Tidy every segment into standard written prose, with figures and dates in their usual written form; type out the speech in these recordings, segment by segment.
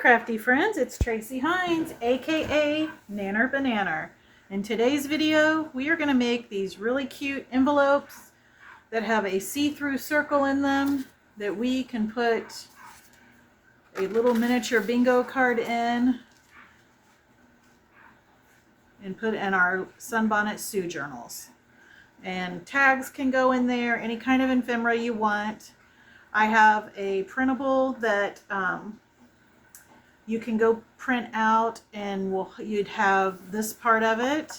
crafty friends, it's Tracie Hinds, aka Nanner BaNanner. In today's video, we are going to make these really cute envelopes that have a see-through circle in them that we can put a little miniature bingo card in and put in our Sunbonnet Sue journals. And tags can go in there, any kind of ephemera you want. I have a printable that you can go print out, and you'd have this part of it.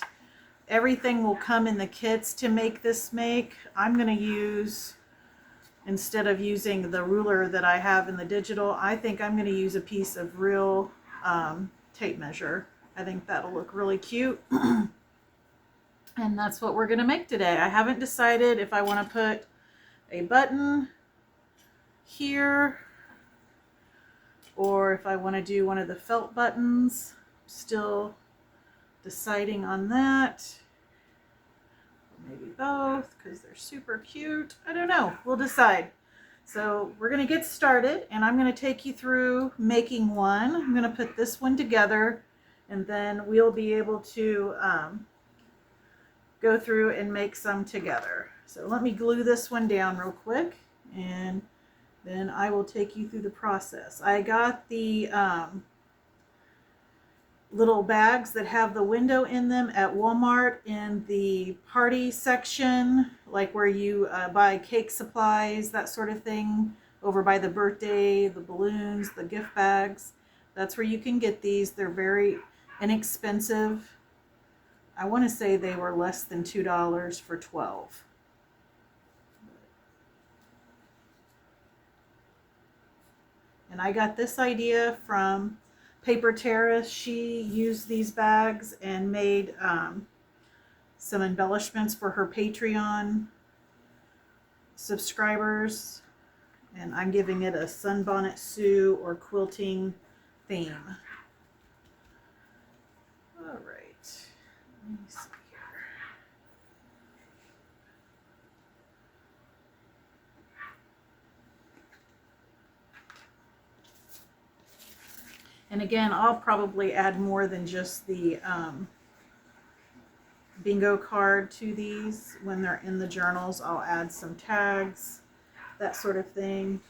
Everything will come in the kits to make this make. I'm going to use, instead of using the ruler that I have in the digital, I think I'm going to use a piece of real tape measure. I think that'll look really cute. And that's what we're going to make today. I haven't decided if I want to put a button here or if I want to do one of the felt buttons. Still deciding on that. Maybe both, because they're super cute. I don't know. We'll decide. So we're going to get started, and I'm going to take you through making one. I'm going to put this one together, and then we'll be able to go through and make some together. So let me glue this one down real quick, and then I will take you through the process. I got the little bags that have the window in them at Walmart in the party section, like where you buy cake supplies, that sort of thing, over by the birthday, the balloons, the gift bags. That's where you can get these. They're very inexpensive. I want to say they were less than $2 for 12. And I got this idea from Paper-Play-Khadijah. She used these bags and made some embellishments for her Patreon subscribers. And I'm giving it a Sunbonnet Sue or quilting theme. All right. Let me see here. And again, I'll probably add more than just the bingo card to these. When they're in the journals, I'll add some tags, that sort of thing.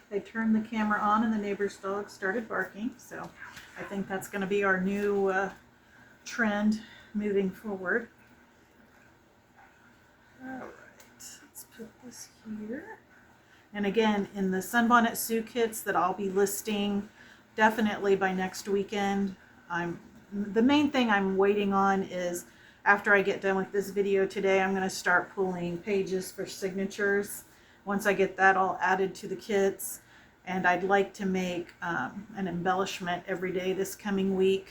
I turned the camera on and the neighbor's dog started barking, so I think that's going to be our new trend moving forward. All right, let's put this here. And again, in the Sunbonnet Sue kits that I'll be listing definitely by next weekend. The main thing I'm waiting on is, after I get done with this video today, I'm going to start pulling pages for signatures. Once I get that all added to the kits, and I'd like to make an embellishment every day this coming week,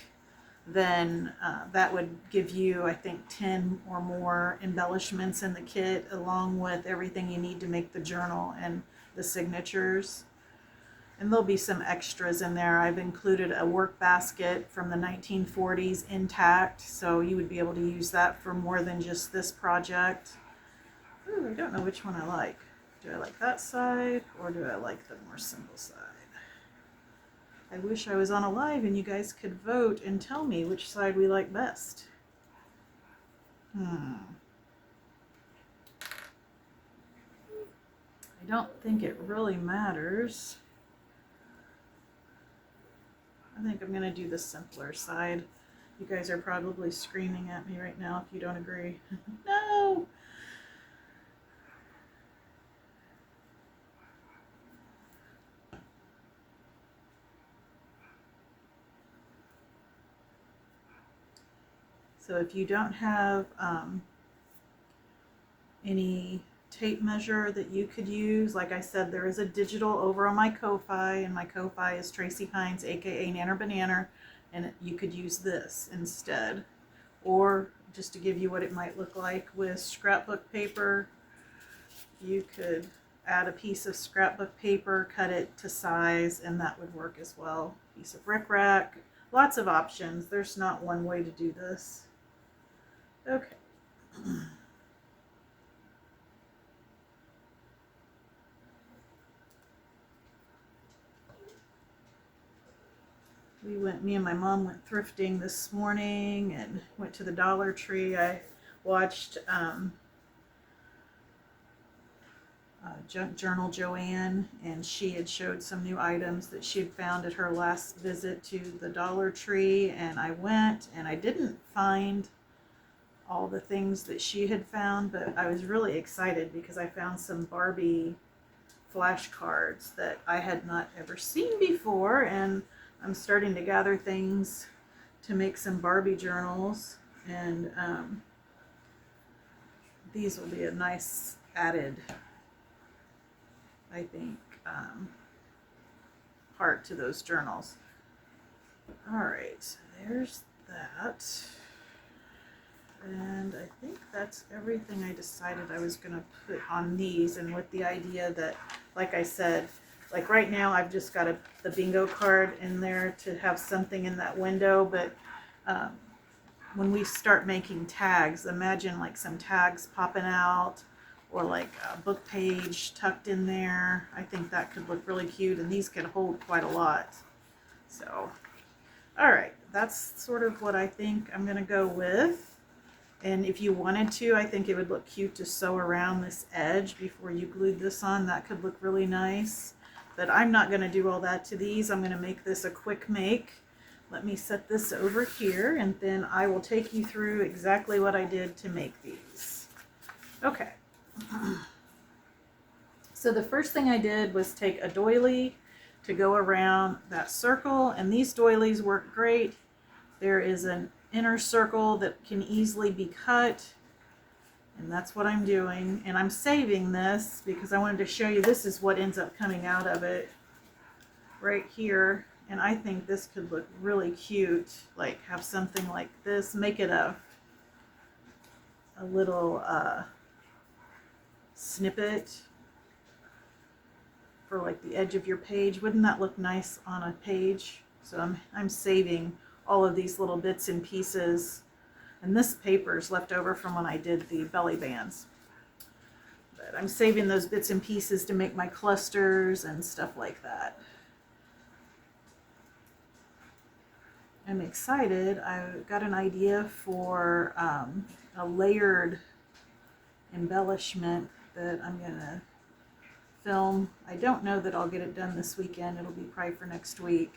then that would give you, I think, 10 or more embellishments in the kit, along with everything you need to make the journal and the signatures. And there'll be some extras in there. I've included a work basket from the 1940s intact, so you would be able to use that for more than just this project. Ooh, I don't know which one I like. Do I like that side, or do I like the more simple side? I wish I was on a live and you guys could vote and tell me which side we like best. I don't think it really matters. I think I'm going to do the simpler side. You guys are probably screaming at me right now if you don't agree. No! So if you don't have any tape measure that you could use, like I said, there is a digital over on my Ko-Fi, and my Ko-Fi is Tracie Hinds, aka Nanner BaNanner, and you could use this instead, or just to give you what it might look like with scrapbook paper. You could add a piece of scrapbook paper, cut it to size, and that would work as well. Piece of rickrack, lots of options. There's not one way to do this. Okay. Me and my mom went thrifting this morning and went to the Dollar Tree. I watched Junk Journal Joanne, and she had showed some new items that she had found at her last visit to the Dollar Tree, and I went and I didn't find all the things that she had found, but I was really excited because I found some Barbie flashcards that I had not ever seen before, and I'm starting to gather things to make some Barbie journals, and these will be a nice added, I think, part to those journals. All right, so there's that. And I think that's everything I decided I was going to put on these, and with the idea that, like I said, like right now I've just got the bingo card in there to have something in that window, but when we start making tags, imagine like some tags popping out, or like a book page tucked in there. I think that could look really cute, and these could hold quite a lot. So, all right, that's sort of what I think I'm going to go with. And if you wanted to, I think it would look cute to sew around this edge before you glued this on. That could look really nice. But I'm not going to do all that to these. I'm going to make this a quick make. Let me set this over here, and then I will take you through exactly what I did to make these. Okay. So the first thing I did was take a doily to go around that circle, and these doilies work great. There is an inner circle that can easily be cut, and that's what I'm doing. And I'm saving this because I wanted to show you this is what ends up coming out of it right here. And I think this could look really cute, like have something like this, make it a little snippet for like the edge of your page. Wouldn't that look nice on a page? So I'm saving all of these little bits and pieces, and this paper is left over from when I did the belly bands, but I'm saving those bits and pieces to make my clusters and stuff like that. I'm excited. I got an idea for a layered embellishment that I'm gonna film. I don't know that I'll get it done this weekend. It'll be probably for next week,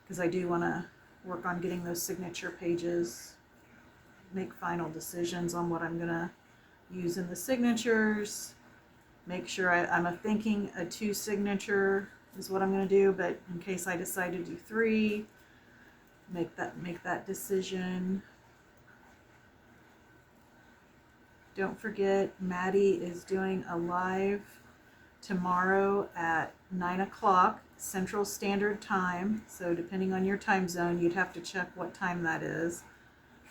because I do want to work on getting those signature pages, make final decisions on what I'm going to use in the signatures, make sure I'm thinking a 2 signature is what I'm going to do, but in case I decide to do 3, make that decision. Don't forget, Maddie is doing a live tomorrow at 9 o'clock Central Standard Time. So depending on your time zone, you'd have to check what time that is.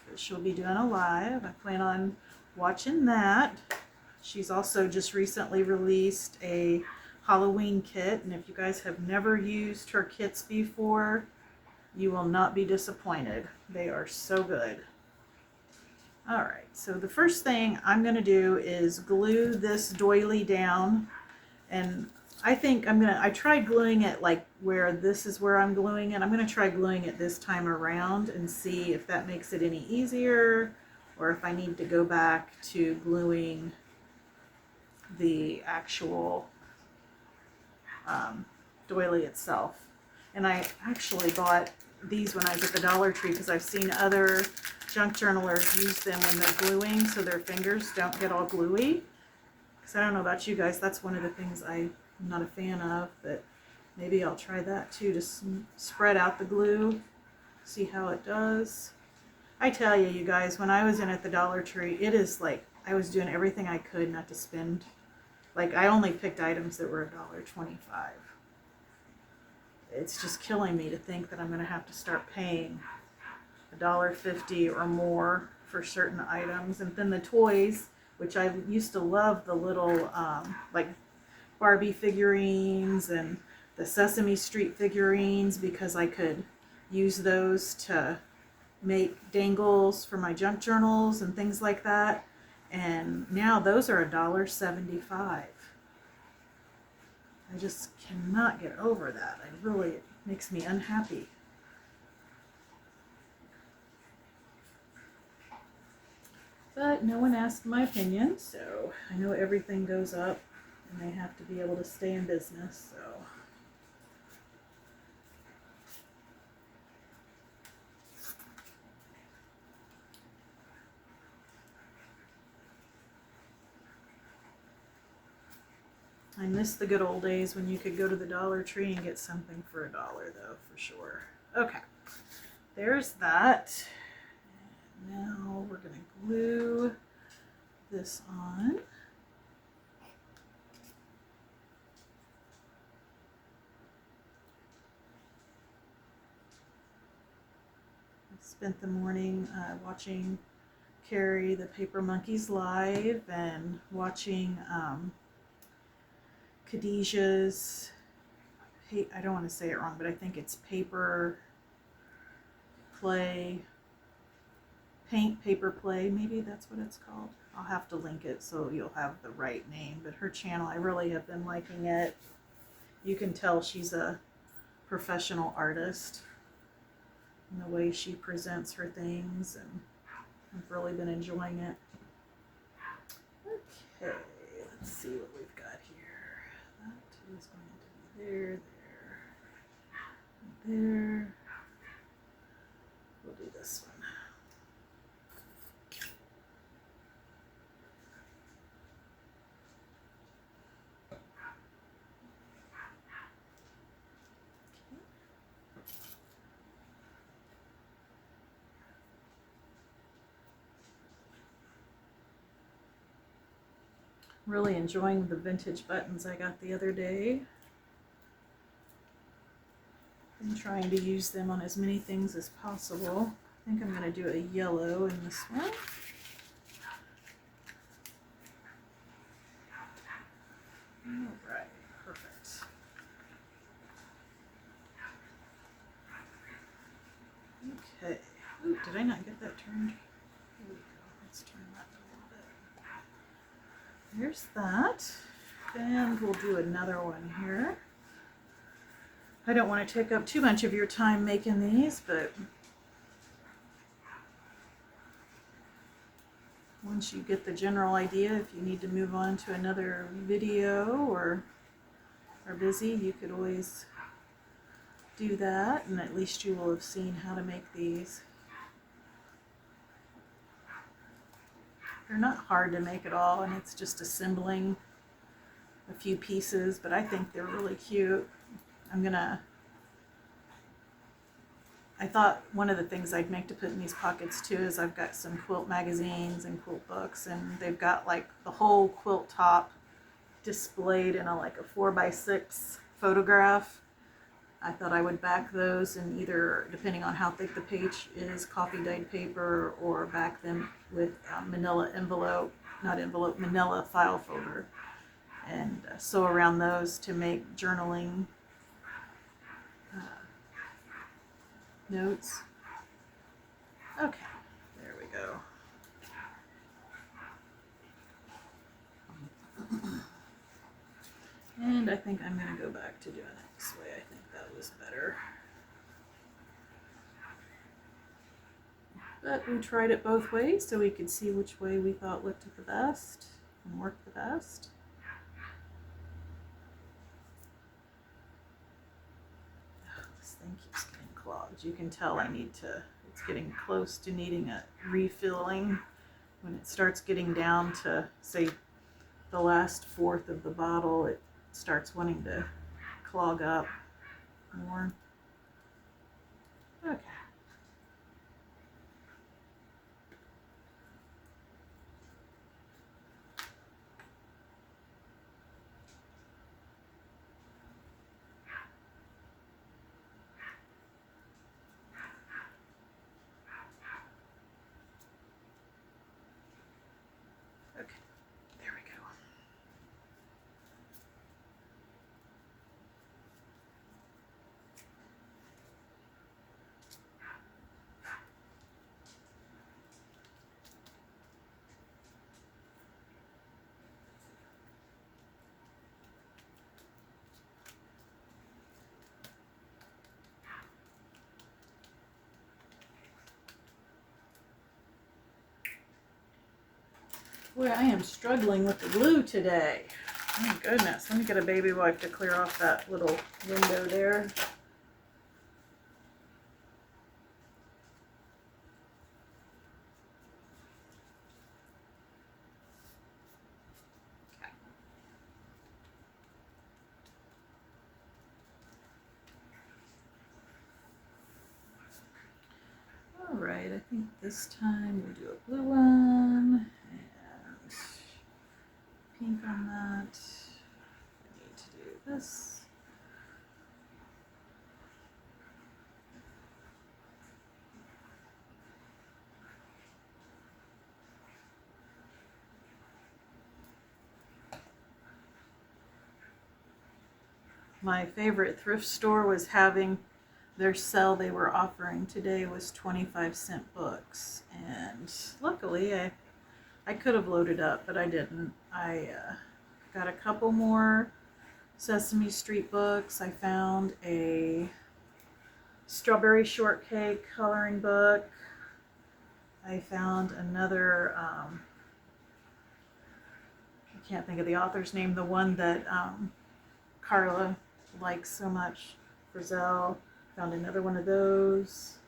But she'll be doing a live. I plan on watching that. She's also just recently released a Halloween kit, and if you guys have never used her kits before, you will not be disappointed. They are so good. All right, so the first thing I'm going to do is glue this doily down, and I think I tried gluing it like where this is where I'm gluing it. I'm going to try gluing it this time around and see if that makes it any easier, or if I need to go back to gluing the actual doily itself. And I actually bought these when I was at the Dollar Tree because I've seen other junk journalers use them when they're gluing so their fingers don't get all gluey. Because I don't know about you guys, that's one of the things I'm not a fan of, but maybe I'll try that too, to spread out the glue, see how it does. I tell you, you guys, when I was in at the Dollar Tree, it is like I was doing everything I could not to spend. Like, I only picked items that were $1.25. It's just killing me to think that I'm going to have to start paying $1.50 or more for certain items. And then the toys, which I used to love, the little like Barbie figurines and the Sesame Street figurines, because I could use those to make dangles for my junk journals and things like that. And now those are $1.75. I just cannot get over that. It makes me unhappy. But no one asked my opinion, so I know everything goes up and they have to be able to stay in business, so. I miss the good old days when you could go to the Dollar Tree and get something for $1 though, for sure. Okay, there's that. And now we're gonna glue this on. I spent the morning watching Carrie the Paper Monkeys live and watching Khadijah's, I don't want to say it wrong, but I think it's Paper-Play, maybe that's what it's called. I'll have to link it so you'll have the right name, but her channel, I really have been liking it. You can tell she's a professional artist in the way she presents her things, and I've really been enjoying it. Okay, let's see what we've got here. That is going to be there, there. We'll do this one. Really enjoying the vintage buttons I got the other day. I'm trying to use them on as many things as possible. I think I'm going to do a yellow in this one. Alright, perfect. Okay. Ooh, did I not get that turned? There we go. Let's turn that a little bit. There's that. And we'll do another one here. I don't want to take up too much of your time making these, but once you get the general idea, if you need to move on to another video or are busy, you could always do that, and at least you will have seen how to make these. They're not hard to make at all, and it's just assembling a few pieces, but I think they're really cute. I thought one of the things I'd make to put in these pockets too is I've got some quilt magazines and quilt books, and they've got like the whole quilt top displayed in like a 4x6 photograph. I thought I would back those and either, depending on how thick the page is, coffee dyed paper, or back them with manila file folder, and sew around those to make journaling notes. Okay, there we go. And I think I'm going to go back to doing it this way. I think that was better. But we tried it both ways so we could see which way we thought looked the best and worked the best. Oh, this thing keeps getting clogged. You can tell it's getting close to needing a refilling. When it starts getting down to, say, the last fourth of the bottle, it starts wanting to clog up more. Okay. Okay, there we go. Boy, I am struggling with the glue today. Oh goodness, let me get a baby wipe to clear off that little window there. All right, I think this time we'll do a blue one and pink on that. I need to do this. My favorite thrift store was having their sale they were offering today was 25-cent books, and luckily I could have loaded up, but I didn't. I got a couple more Sesame Street books. I found a strawberry shortcake coloring book. I found another, I can't think of the author's name, the one that Carla likes so much, Frizzell. Found another one of those.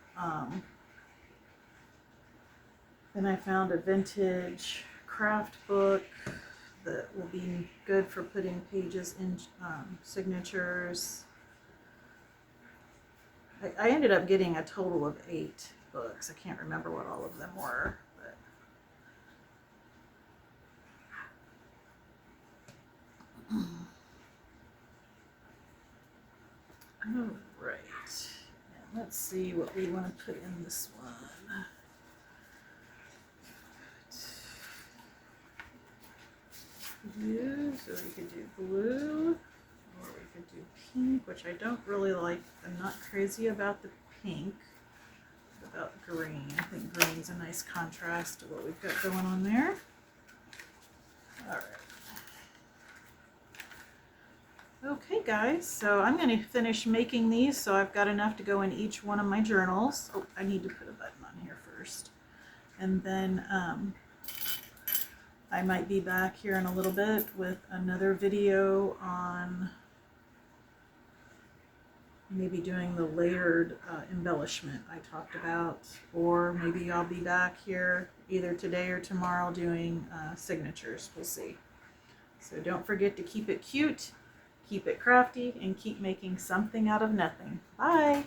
Then I found a vintage craft book that will be good for putting pages in signatures. I ended up getting a total of 8 books. I can't remember what all of them were. But all right. And let's see what we want to put in this one. Blue, so we could do blue, or we could do pink, which I don't really like. I'm not crazy about the pink. What about green? I think green's a nice contrast to what we've got going on there. All right. Okay guys, so I'm going to finish making these, so I've got enough to go in each one of my journals. Oh, I need to put a button on here first. And then I might be back here in a little bit with another video on maybe doing the layered embellishment I talked about, or maybe I'll be back here either today or tomorrow doing signatures. We'll see. So don't forget to keep it cute, keep it crafty, and keep making something out of nothing. Bye!